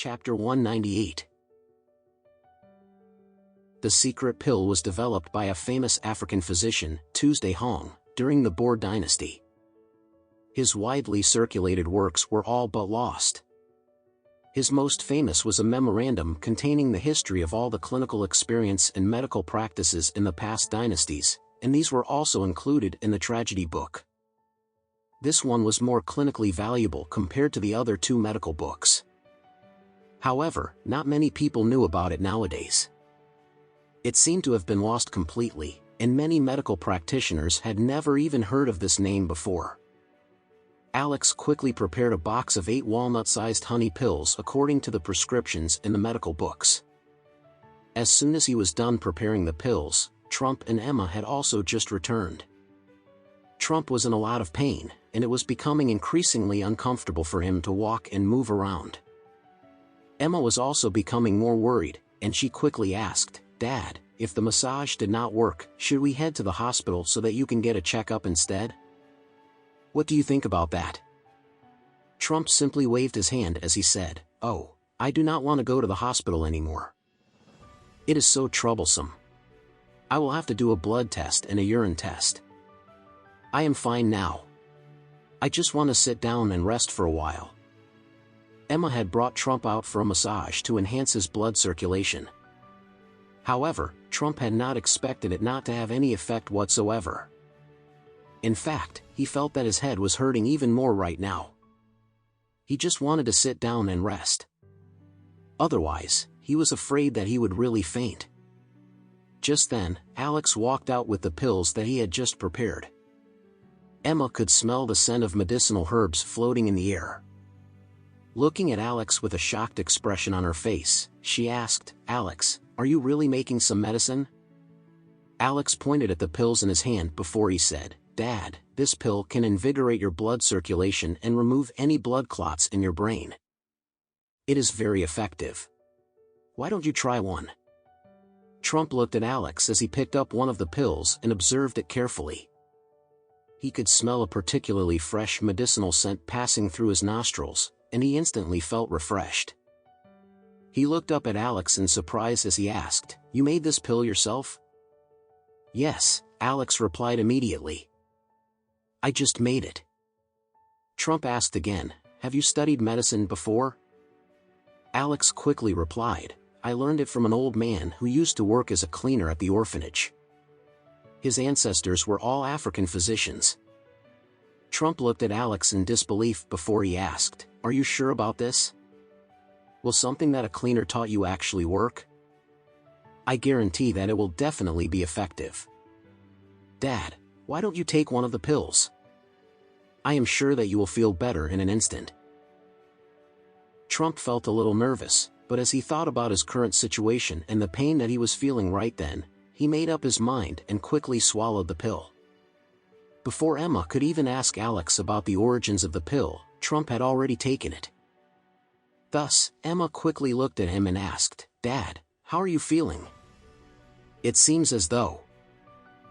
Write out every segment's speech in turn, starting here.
Chapter 198. The secret pill was developed by a famous African physician, Tuesday Hong, during the Boer dynasty. His widely circulated works were all but lost. His most famous was a memorandum containing the history of all the clinical experience and medical practices in the past dynasties, and these were also included in the tragedy book. This one was more clinically valuable compared to the other two medical books. However, not many people knew about it nowadays. It seemed to have been lost completely, and many medical practitioners had never even heard of this name before. Alex quickly prepared a box of 8 walnut-sized honey pills according to the prescriptions in the medical books. As soon as he was done preparing the pills, Trump and Emma had also just returned. Trump was in a lot of pain, and it was becoming increasingly uncomfortable for him to walk and move around. Emma was also becoming more worried, and she quickly asked, "Dad, if the massage did not work, should we head to the hospital so that you can get a checkup instead? What do you think about that?" Trump simply waved his hand as he said, "Oh, I do not want to go to the hospital anymore. It is so troublesome. I will have to do a blood test and a urine test. I am fine now. I just want to sit down and rest for a while." Emma had brought Trump out for a massage to enhance his blood circulation. However, Trump had not expected it not to have any effect whatsoever. In fact, he felt that his head was hurting even more right now. He just wanted to sit down and rest. Otherwise, he was afraid that he would really faint. Just then, Alex walked out with the pills that he had just prepared. Emma could smell the scent of medicinal herbs floating in the air. Looking at Alex with a shocked expression on her face, she asked, "Alex, are you really making some medicine?" Alex pointed at the pills in his hand before he said, "Dad, this pill can invigorate your blood circulation and remove any blood clots in your brain. It is very effective. Why don't you try one?" Trump looked at Alex as he picked up one of the pills and observed it carefully. He could smell a particularly fresh medicinal scent passing through his nostrils, and he instantly felt refreshed. He looked up at Alex in surprise as he asked, "You made this pill yourself?" "Yes," Alex replied immediately. "I just made it." Trump asked again, "Have you studied medicine before?" Alex quickly replied, "I learned it from an old man who used to work as a cleaner at the orphanage. His ancestors were all African physicians." Trump looked at Alex in disbelief before he asked, "Are you sure about this? Will something that a cleaner taught you actually work?" "I guarantee that it will definitely be effective." "Dad, why don't you take one of the pills? I am sure that you will feel better in an instant." Trump felt a little nervous, but as he thought about his current situation and the pain that he was feeling right then, he made up his mind and quickly swallowed the pill. Before Emma could even ask Alex about the origins of the pill, Trump had already taken it. Thus, Emma quickly looked at him and asked, "Dad, how are you feeling?" "It seems as though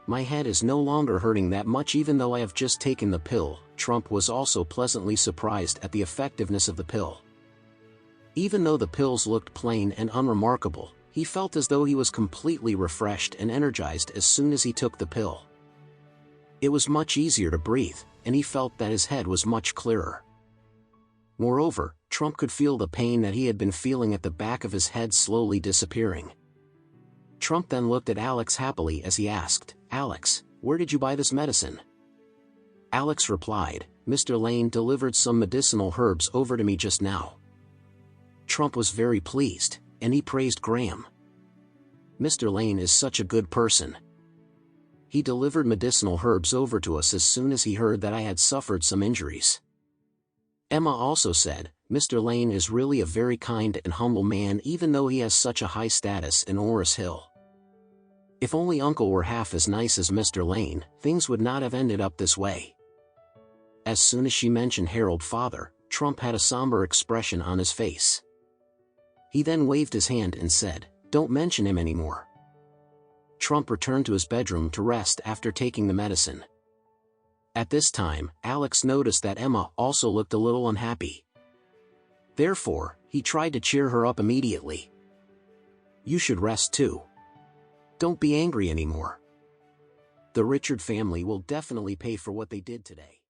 my head is no longer hurting that much even though I have just taken the pill." Trump was also pleasantly surprised at the effectiveness of the pill. Even though the pills looked plain and unremarkable, he felt as though he was completely refreshed and energized as soon as he took the pill. It was much easier to breathe, and he felt that his head was much clearer. Moreover, Trump could feel the pain that he had been feeling at the back of his head slowly disappearing. Trump then looked at Alex happily as he asked, "Alex, where did you buy this medicine?" Alex replied, "Mr. Lane delivered some medicinal herbs over to me just now." Trump was very pleased, and he praised Graham. "Mr. Lane is such a good person. He delivered medicinal herbs over to us as soon as he heard that I had suffered some injuries." Emma also said, "Mr. Lane is really a very kind and humble man even though he has such a high status in Oris Hill. If only Uncle were half as nice as Mr. Lane, things would not have ended up this way." As soon as she mentioned Harold father, Trump had a somber expression on his face. He then waved his hand and said, "Don't mention him anymore." Trump returned to his bedroom to rest after taking the medicine. At this time, Alex noticed that Emma also looked a little unhappy. Therefore, he tried to cheer her up immediately. "You should rest too. Don't be angry anymore. The Richard family will definitely pay for what they did today."